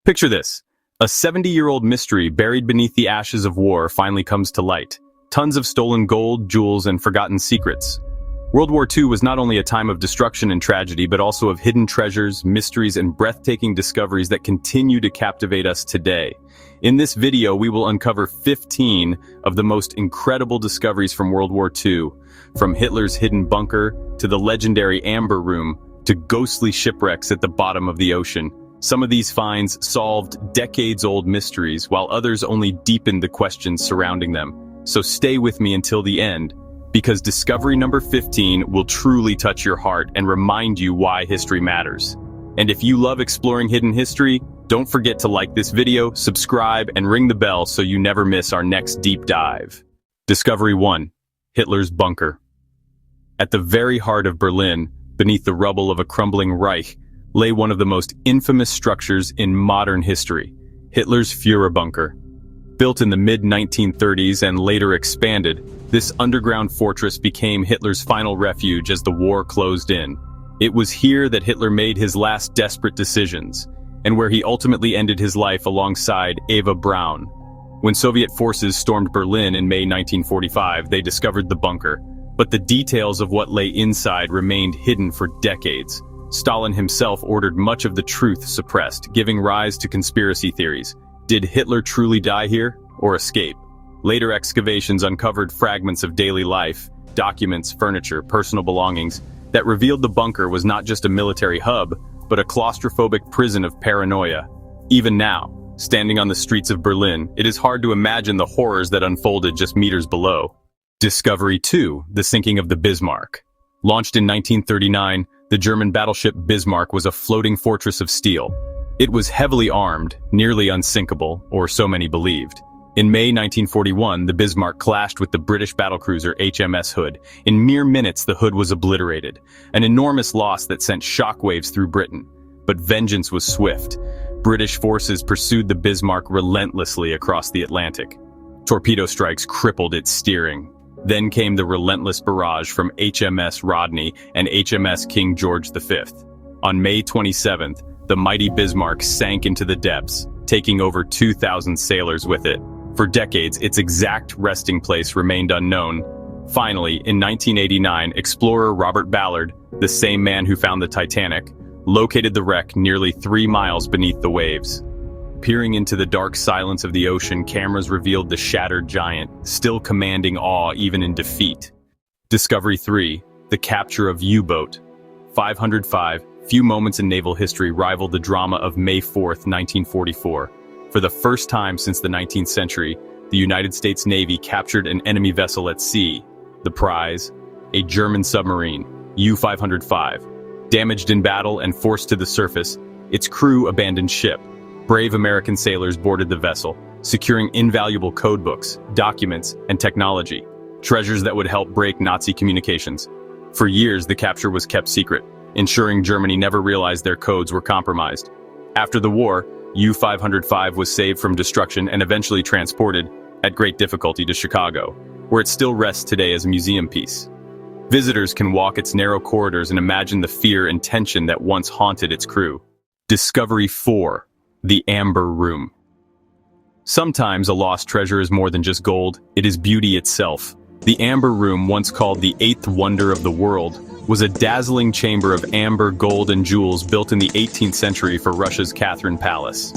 Picture this. A 70-year-old mystery buried beneath the ashes of war finally comes to light. Tons of stolen gold, jewels, and forgotten secrets. World War II was not only a time of destruction and tragedy, but also of hidden treasures, mysteries, and breathtaking discoveries that continue to captivate us today. In this video, we will uncover 15 of the most incredible discoveries from World War II, from Hitler's hidden bunker to the legendary Amber Room to ghostly shipwrecks at the bottom of the ocean. Some of these finds solved decades-old mysteries, while others only deepened the questions surrounding them. So stay with me until the end, because discovery number 15 will truly touch your heart and remind you why history matters. And if you love exploring hidden history, don't forget to like this video, subscribe, and ring the bell so you never miss our next deep dive. Discovery 1. Hitler's bunker. At the very heart of Berlin, beneath the rubble of a crumbling Reich, lay one of the most infamous structures in modern history, Hitler's Führer bunker. Built in the mid-1930s and later expanded, this underground fortress became Hitler's final refuge as the war closed in. It was here that Hitler made his last desperate decisions, and where he ultimately ended his life alongside Eva Braun. When Soviet forces stormed Berlin in May 1945, they discovered the bunker, but the details of what lay inside remained hidden for decades. Stalin himself ordered much of the truth suppressed, giving rise to conspiracy theories. Did Hitler truly die here, or escape? Later excavations uncovered fragments of daily life, documents, furniture, personal belongings, that revealed the bunker was not just a military hub, but a claustrophobic prison of paranoia. Even now, standing on the streets of Berlin, it is hard to imagine the horrors that unfolded just meters below. Discovery 2. The sinking of the Bismarck. Launched in 1939, the German battleship Bismarck was a floating fortress of steel. It was heavily armed, nearly unsinkable, or so many believed. In May 1941, the Bismarck clashed with the British battlecruiser HMS Hood. In mere minutes, the Hood was obliterated, an enormous loss that sent shockwaves through Britain. But vengeance was swift. British forces pursued the Bismarck relentlessly across the Atlantic. Torpedo strikes crippled its steering. Then came the relentless barrage from HMS Rodney and HMS King George V. On May 27th, the mighty Bismarck sank into the depths, taking over 2,000 sailors with it. For decades, its exact resting place remained unknown. Finally, in 1989, explorer Robert Ballard, the same man who found the Titanic, located the wreck nearly 3 miles beneath the waves. Peering into the dark silence of the ocean, cameras revealed the shattered giant, still commanding awe even in defeat. Discovery 3. The capture of U-boat. 505. Few moments in naval history rival the drama of May 4th, 1944. For the first time since the 19th century, the United States Navy captured an enemy vessel at sea. The prize, a German submarine, U-505. Damaged in battle and forced to the surface, its crew abandoned ship. Brave American sailors boarded the vessel, securing invaluable codebooks, documents, and technology, treasures that would help break Nazi communications. For years, the capture was kept secret, ensuring Germany never realized their codes were compromised. After the war, U-505 was saved from destruction and eventually transported, at great difficulty, to Chicago, where it still rests today as a museum piece. Visitors can walk its narrow corridors and imagine the fear and tension that once haunted its crew. Discovery 4. The Amber Room. Sometimes a lost treasure is more than just gold, it is beauty itself. The Amber Room, once called the eighth wonder of the world, was a dazzling chamber of amber, gold, and jewels built in the 18th century for Russia's Katyn Palace.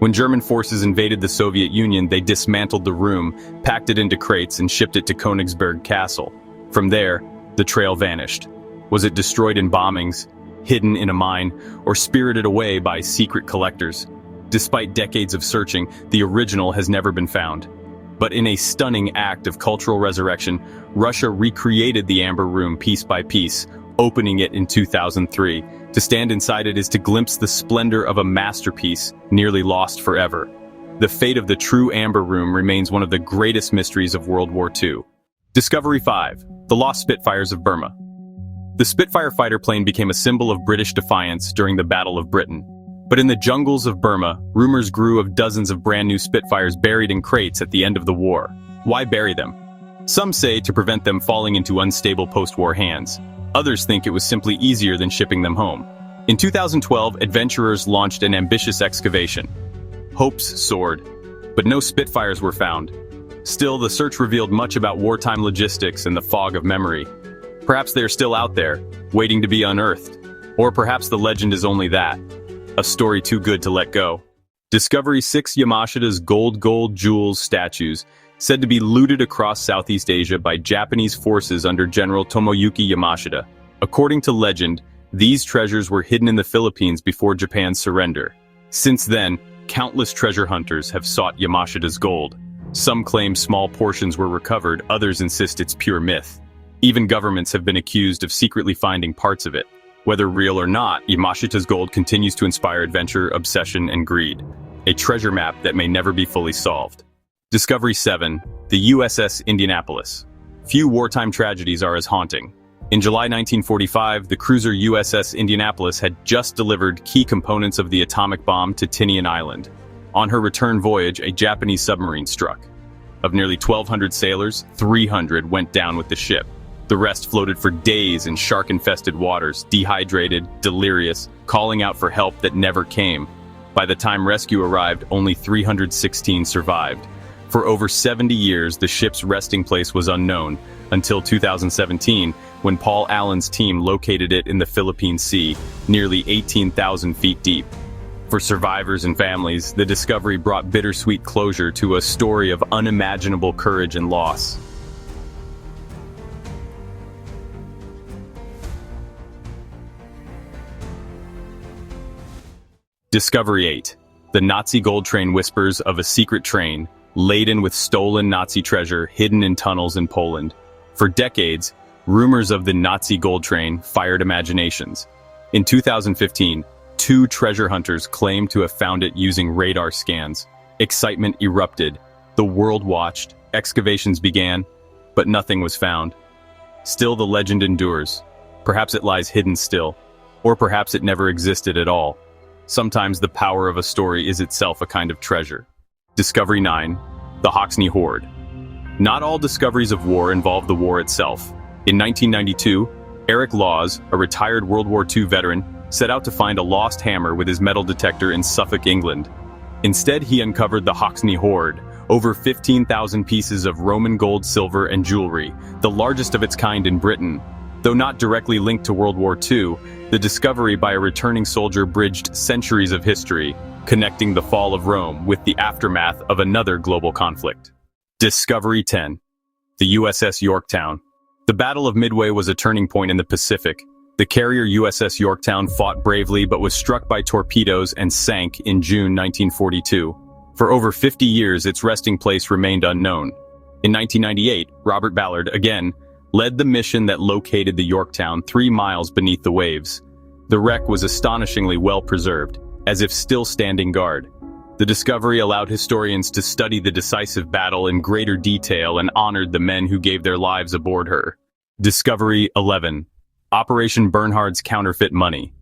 When German forces invaded the Soviet Union, they dismantled the room, packed it into crates, and shipped it to Königsberg Castle. From there, the trail vanished. Was it destroyed in bombings, hidden in a mine, or spirited away by secret collectors? Despite decades of searching, the original has never been found. But in a stunning act of cultural resurrection, Russia recreated the Amber Room piece by piece, opening it in 2003. To stand inside it is to glimpse the splendor of a masterpiece nearly lost forever. The fate of the true Amber Room remains one of the greatest mysteries of World War II. Discovery 5. The lost Spitfires of Burma. The Spitfire fighter plane became a symbol of British defiance during the Battle of Britain. But in the jungles of Burma, rumors grew of dozens of brand new Spitfires buried in crates at the end of the war. Why bury them? Some say to prevent them falling into unstable post-war hands. Others think it was simply easier than shipping them home. In 2012, adventurers launched an ambitious excavation. hopes soared. But no Spitfires were found. Still, the search revealed much about wartime logistics and the fog of memory. Perhaps they are still out there, waiting to be unearthed. Or perhaps the legend is only that, a story too good to let go. Discovery 6 Yamashita's gold jewels statues, said to be looted across Southeast Asia by Japanese forces under General Tomoyuki Yamashita. According to legend, these treasures were hidden in the Philippines before Japan's surrender. Since then, countless treasure hunters have sought Yamashita's gold. Some claim small portions were recovered, others insist it's pure myth. Even governments have been accused of secretly finding parts of it. Whether real or not, Yamashita's gold continues to inspire adventure, obsession, and greed. A treasure map that may never be fully solved. Discovery 7, the USS Indianapolis. Few wartime tragedies are as haunting. In July 1945, the cruiser USS Indianapolis had just delivered key components of the atomic bomb to Tinian Island. On her return voyage, a Japanese submarine struck. Of nearly 1,200 sailors, 300 went down with the ship. The rest floated for days in shark-infested waters, dehydrated, delirious, calling out for help that never came. By the time rescue arrived, only 316 survived. For over 70 years, the ship's resting place was unknown, until 2017, when Paul Allen's team located it in the Philippine Sea, nearly 18,000 feet deep. For survivors and families, the discovery brought bittersweet closure to a story of unimaginable courage and loss. Discovery 8. The Natzi Gold Train whispers of a secret train, laden with stolen Nazi treasure hidden in tunnels in Poland. For decades, rumors of the Natzi Gold Train fired imaginations. In 2015, 2 treasure hunters claimed to have found it using radar scans. Excitement erupted. The world watched. Excavations began, but nothing was found. Still, the legend endures. Perhaps it lies hidden still, or perhaps it never existed at all. Sometimes the power of a story is itself a kind of treasure. Discovery 9. The Hoxne Hoard. Not all discoveries of war involve the war itself. In 1992, Eric Laws, a retired World War II veteran, set out to find a lost hammer with his metal detector in Suffolk, England. Instead, he uncovered the Hoxne Hoard, over 15,000 pieces of Roman gold, silver, and jewelry, the largest of its kind in Britain. Though not directly linked to World War II, the discovery by a returning soldier bridged centuries of history, connecting the fall of Rome with the aftermath of another global conflict. Discovery 10. The USS Yorktown. The Battle of Midway was a turning point in the Pacific. The carrier USS Yorktown fought bravely but was struck by torpedoes and sank in June 1942. For over 50 years, its resting place remained unknown. In 1998, Robert Ballard, again, led the mission that located the Yorktown 3 miles beneath the waves. The wreck was astonishingly well preserved, as if still standing guard. The discovery allowed historians to study the decisive battle in greater detail and honored the men who gave their lives aboard her. Discovery 11. Operation Bernhard's counterfeit money.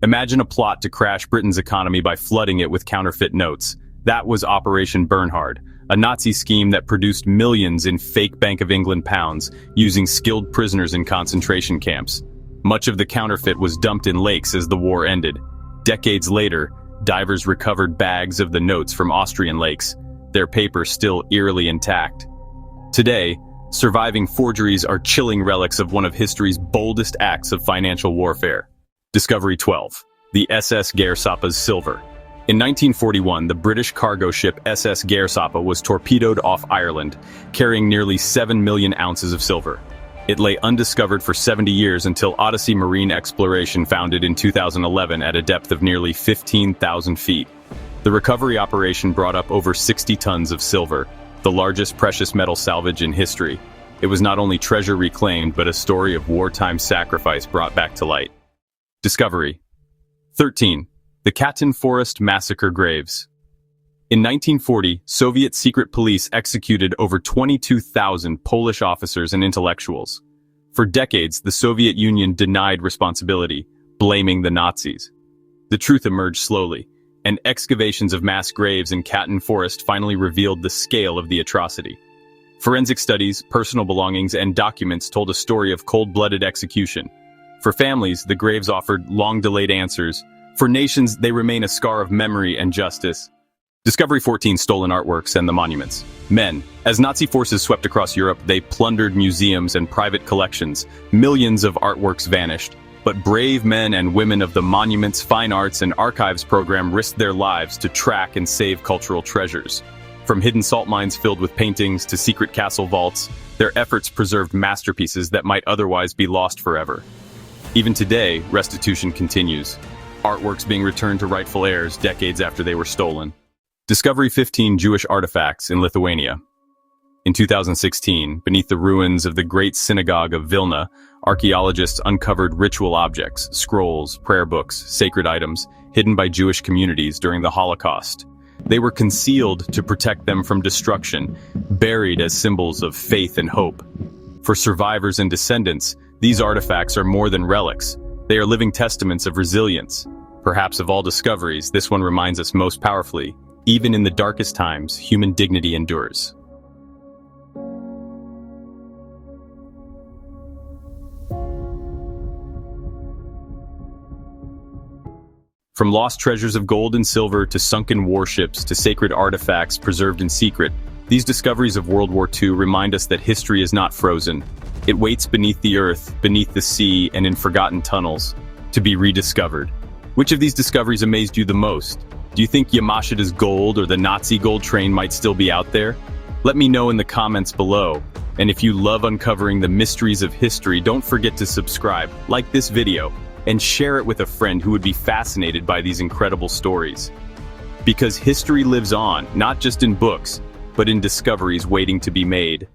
Imagine a plot to crash Britain's economy by flooding it with counterfeit notes. That was Operation Bernhard, a Nazi scheme that produced millions in fake Bank of England pounds, using skilled prisoners in concentration camps. Much of the counterfeit was dumped in lakes as the war ended. Decades later, divers recovered bags of the notes from Austrian lakes, their paper still eerily intact. Today, surviving forgeries are chilling relics of one of history's boldest acts of financial warfare. Discovery 12. The SS Gairsoppa's silver. In 1941, the British cargo ship SS Gairsoppa was torpedoed off Ireland, carrying nearly 7 million ounces of silver. It lay undiscovered for 70 years until Odyssey Marine Exploration found it in 2011 at a depth of nearly 15,000 feet. The recovery operation brought up over 60 tons of silver, the largest precious metal salvage in history. It was not only treasure reclaimed, but a story of wartime sacrifice brought back to light. Discovery 13. The Katyn Forest Massacre Graves. In 1940, Soviet secret police executed over 22,000 Polish officers and intellectuals. For decades, the Soviet Union denied responsibility, blaming the Nazis. The truth emerged slowly, and excavations of mass graves in Katyn Forest finally revealed the scale of the atrocity. Forensic studies, personal belongings, and documents told a story of cold-blooded execution. For families, the graves offered long-delayed answers. For nations, they remain a scar of memory and justice. Discovery 14: Stolen Artworks and the Monuments. Men. As Nazi forces swept across Europe, they plundered museums and private collections. Millions of artworks vanished. But brave men and women of the Monuments, Fine Arts, and Archives program risked their lives to track and save cultural treasures. From hidden salt mines filled with paintings to secret castle vaults, their efforts preserved masterpieces that might otherwise be lost forever. Even today, restitution continues. Artworks being returned to rightful heirs decades after they were stolen. Discovery 15: Jewish Artifacts in Lithuania. In 2016, beneath the ruins of the Great Synagogue of Vilna, archaeologists uncovered ritual objects, scrolls, prayer books, sacred items, hidden by Jewish communities during the Holocaust. They were concealed to protect them from destruction, buried as symbols of faith and hope. For survivors and descendants, these artifacts are more than relics. They are living testaments of resilience. Perhaps of all discoveries, this one reminds us most powerfully, even in the darkest times, human dignity endures. From lost treasures of gold and silver to sunken warships to sacred artifacts preserved in secret, these discoveries of World War II remind us that history is not frozen. It waits beneath the earth, beneath the sea, and in forgotten tunnels, to be rediscovered. Which of these discoveries amazed you the most? Do you think Yamashita's gold or the Natzi Gold Train might still be out there? Let me know in the comments below. And if you love uncovering the mysteries of history, don't forget to subscribe, like this video, and share it with a friend who would be fascinated by these incredible stories. Because history lives on, not just in books, but in discoveries waiting to be made.